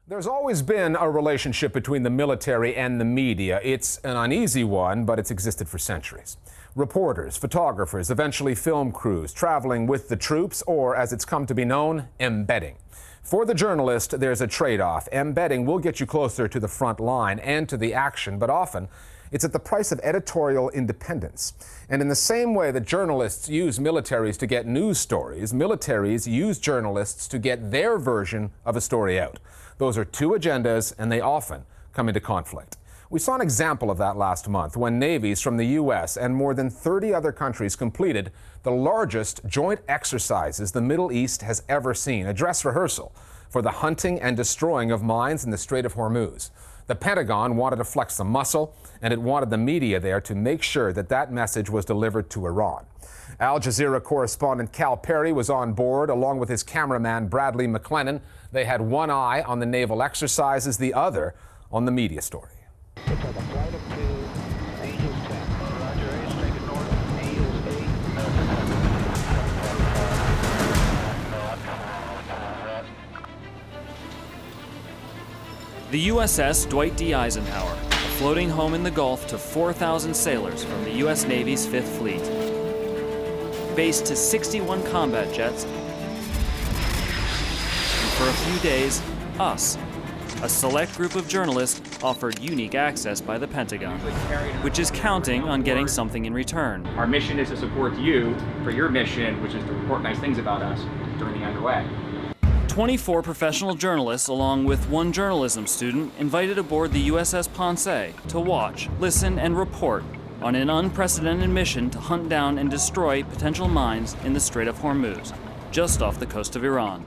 There's always been a relationship between the military and the media. It's an uneasy one, but it's existed for centuries. Reporters, photographers, eventually film crews traveling with the troops, or as it's come to be known, embedding. For the journalist, there's a trade-off. Embedding will get you closer to the front line and to the action, but often it's at the price of editorial independence. And in the same way that journalists use militaries to get news stories, militaries use journalists to get their version of a story out. Those are two agendas, and they often come into conflict. We saw an example of that last month when navies from the U.S. and more than 30 other countries completed the largest joint exercises the Middle East has ever seen, a dress rehearsal for the hunting and destroying of mines in the Strait of Hormuz. The Pentagon wanted to flex some muscle, and it wanted the media there to make sure that that message was delivered to Iran. Al Jazeera correspondent Cal Perry was on board, along with his cameraman Bradley McLennan. They had one eye on the naval exercises, the other on the media story. The USS Dwight D. Eisenhower, a floating home in the Gulf to 4,000 sailors from the U.S. Navy's 5th Fleet. Based to 61 combat jets, and for a few days, us, a select group of journalists offered unique access by the Pentagon, which is counting on getting something in return. Our mission is to support you for your mission, which is to report nice things about us during the underway. 24 professional journalists, along with one journalism student, invited aboard the USS Ponce to watch, listen, and report on an unprecedented mission to hunt down and destroy potential mines in the Strait of Hormuz, just off the coast of Iran.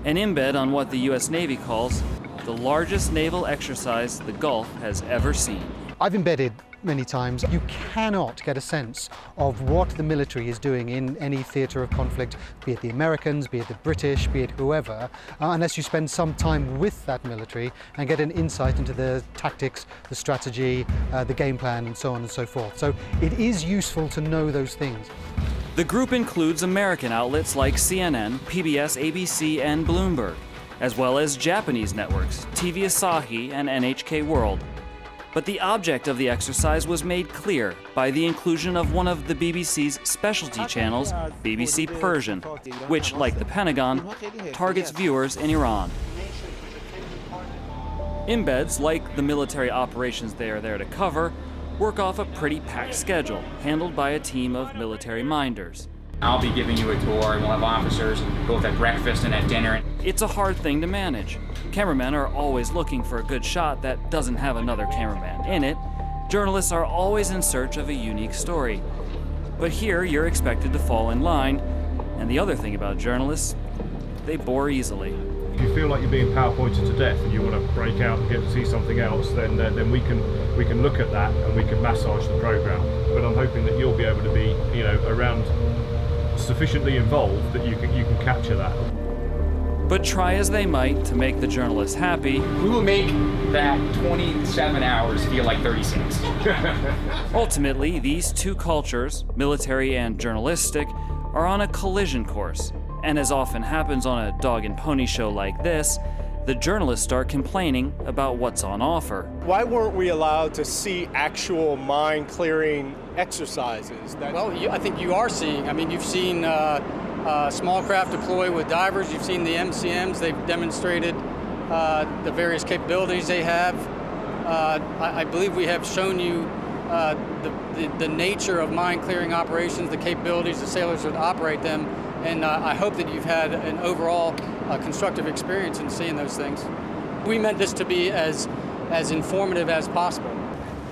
An embed on what the U.S. Navy calls the largest naval exercise the Gulf has ever seen. I've embedded many times. You cannot get a sense of what the military is doing in any theatre of conflict, be it the Americans, be it the British, be it whoever, unless you spend some time with that military and get an insight into the tactics, the strategy, the game plan, and so on and so forth. So it is useful to know those things. The group includes American outlets like CNN, PBS, ABC, and Bloomberg, as well as Japanese networks, TV Asahi and NHK World. But the object of the exercise was made clear by the inclusion of one of the BBC's specialty channels, BBC Persian, which, like the Pentagon, targets viewers in Iran. Embeds, like the military operations they are there to cover, work off a pretty packed schedule, handled by a team of military minders. I'll be giving you a tour, and we'll have officers both at breakfast and at dinner. It's a hard thing to manage. Cameramen are always looking for a good shot that doesn't have another cameraman in it. Journalists are always in search of a unique story. But here, you're expected to fall in line. And the other thing about journalists, they bore easily. If you feel like you're being PowerPointed to death and you want to break out and get to see something else, then we can look at that and we can massage the program. But I'm hoping that you'll be able to be, around sufficiently involved that you can capture that. But try as they might to make the journalists happy, We will make that 27 hours feel like 36. ultimately these two cultures, military and journalistic, are on a collision course. And as often happens on a dog and pony show like this, the journalists start complaining about what's on offer. Why weren't we allowed to see actual mine clearing exercises? Well, I think you are seeing. I mean, you've seen small craft deploy with divers. You've seen the MCMs. They've demonstrated the various capabilities they have. I believe we have shown you the nature of mine clearing operations, the capabilities the sailors would operate them, and I hope that you've had an overall constructive experience in seeing those things. We meant this to be as informative as possible.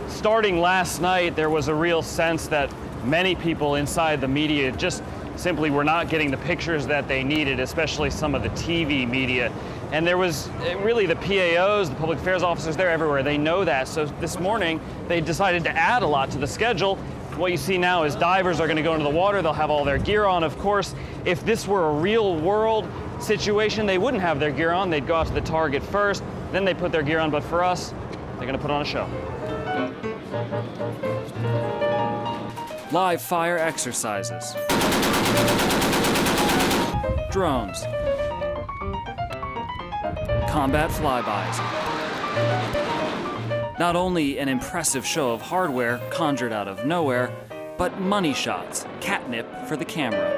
Starting last night, there was a real sense that many people inside the media just simply were not getting the pictures that they needed, especially some of the TV media. And there was really the PAOs, the public affairs officers, they're everywhere. They know that. So this morning, they decided to add a lot to the schedule. What you see now is divers are going to go into the water. They'll have all their gear on. Of course, if this were a real world situation, they wouldn't have their gear on. They'd go out to the target first, then they put their gear on. But for us, they're going to put on a show. Live fire exercises. Drones. combat flybys. Not only an impressive show of hardware conjured out of nowhere, but money shots, catnip for the camera.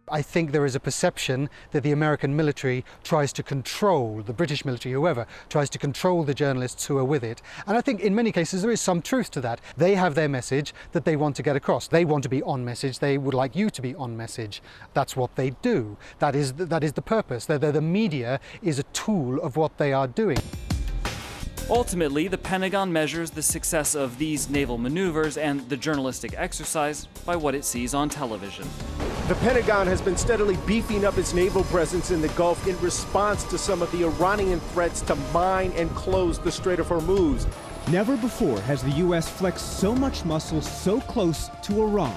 I think there is a perception that the American military tries to control, the British military, whoever, tries to control the journalists who are with it. And I think in many cases there is some truth to that. They have their message that they want to get across. They want to be on message. They would like you to be on message. That's what they do. That is the purpose. The media is a tool of what they are doing. Ultimately, the Pentagon measures the success of these naval maneuvers and the journalistic exercise by what it sees on television. The Pentagon has been steadily beefing up its naval presence in the Gulf in response to some of the Iranian threats to mine and close the Strait of Hormuz. Never before has the U.S. flexed so much muscle so close to Iran.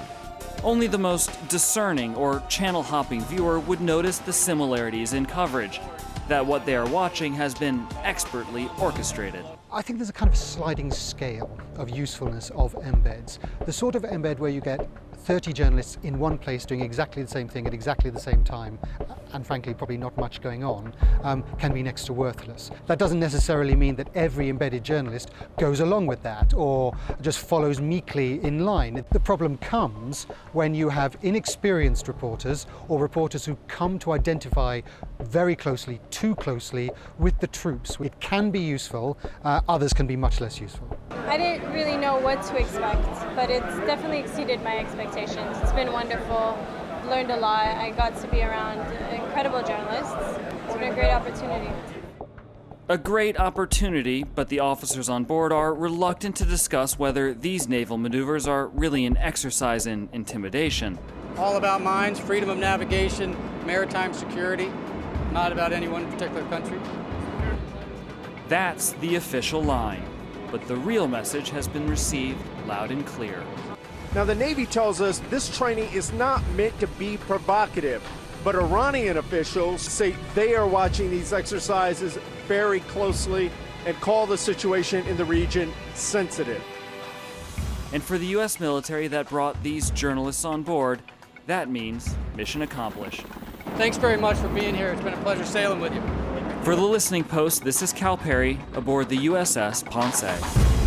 Only the most discerning or channel-hopping viewer would notice the similarities in coverage, that what they are watching has been expertly orchestrated. I think there's a kind of sliding scale of usefulness of embeds. The sort of embed where you get 30 journalists in one place doing exactly the same thing at exactly the same time, and frankly probably not much going on, can be next to worthless. That doesn't necessarily mean that every embedded journalist goes along with that or just follows meekly in line. The problem comes when you have inexperienced reporters or reporters who come to identify very closely, too closely, with the troops. It can be useful, others can be much less useful. I didn't really know what to expect, but it's definitely exceeded my expectations. It's been wonderful, learned a lot. I got to be around incredible journalists. It's been a great opportunity. A great opportunity, but the officers on board are reluctant to discuss whether these naval maneuvers are really an exercise in intimidation. All about mines, freedom of navigation, maritime security, not about any one particular country. That's the official line, but the real message has been received loud and clear. Now, the Navy tells us this training is not meant to be provocative, but Iranian officials say they are watching these exercises very closely and call the situation in the region sensitive. And for the U.S. military that brought these journalists on board, that means mission accomplished. Thanks very much for being here. It's been a pleasure sailing with you. For the Listening Post, this is Cal Perry aboard the USS Ponce.